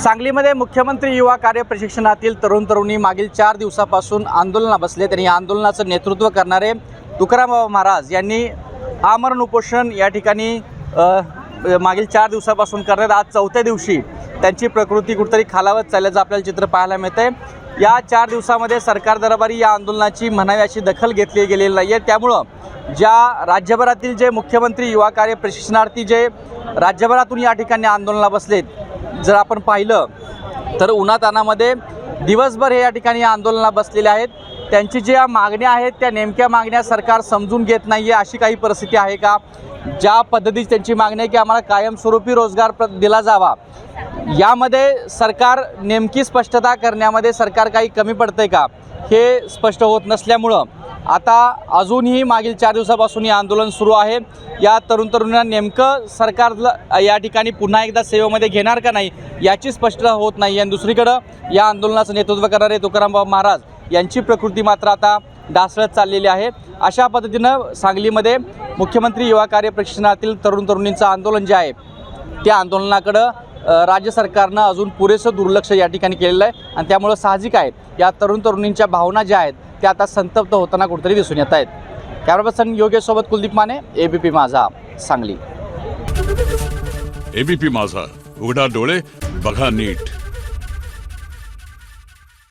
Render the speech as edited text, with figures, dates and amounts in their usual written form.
सांगलीमध्ये मुख्यमंत्री युवा कार्य प्रशिक्षणातील तरुण तरुणी मागील 4 दिवसापासून आंदोलनात बसले। त्यांनी आंदोलनाचं नेतृत्व करणारे तुकाराम महाराज यांनी आमरण उपोषण या ठिकाणी मागील 4 दिवसापासून करण्यात आज चौथ्या दिवशी त्यांची प्रकृती कुठेतरी खालावत चालल्याचं आपल्याला चित्र पाहायला मिळतंय। या 4 दिवसामध्ये सरकार दरबारी या आंदोलनाची म्हणावी अशी दखल घेतली गेलेली नाही आहे। त्यामुळं ज्या राज्यभरातील जे मुख्यमंत्री युवा कार्य प्रशिक्षणार्थी जे राज्यभरातून या ठिकाणी आंदोलनाला बसलेत, जर आपण पाहिलं तर उन्हातानामध्ये दिवसभर हे या ठिकाणी आंदोलनाला बसलेले आहेत। त्यांची ज्या मागण्या आहेत त्या नेमक्या मागण्या सरकार समजून घेत नाही आहे अशी काही परिस्थिती आहे का? ज्या पद्धतीची त्यांची मागणी आहे की आम्हाला कायमस्वरूपी रोजगार दिला जावा, यामध्ये सरकार नेमकी स्पष्टता करण्यामध्ये सरकार काही कमी पडतंय का हे स्पष्ट होत नसल्यामुळं आता अजूनही मागील 4 दिवसापासून हे आंदोलन सुरू आहे। या तरुण तरुणांना नेमकं सरकार या ठिकाणी पुन्हा एकदा सेवेमध्ये घेणार का नाही याची स्पष्टता होत नाही। आणि दुसरीकडं या आंदोलनाचं नेतृत्व करणारे तुकाराम महाराज यांची प्रकृती मात्र आता ढासळत चाललेली आहे। अशा पद्धतीनं सांगलीमध्ये मुख्यमंत्री युवा कार्य प्रशिक्षणातील तरुण तरुणींचं आंदोलन जे आहे त्या आंदोलनाकडं राज्य सरकारनं अजून पुरेसं दुर्लक्ष या ठिकाणी केलेलं आहे आणि त्यामुळं साहजिक आहे या तरुण तरुणींच्या भावना ज्या आहेत त्या आता संतप्त होताना कुठेतरी दिसून येत आहेत। कॅमेरा पर्सन योगेश सोबत कुलदीप माने, एबीपी माझा, सांगली। एबीपी माझा, उघडा डोळे बघा नीट।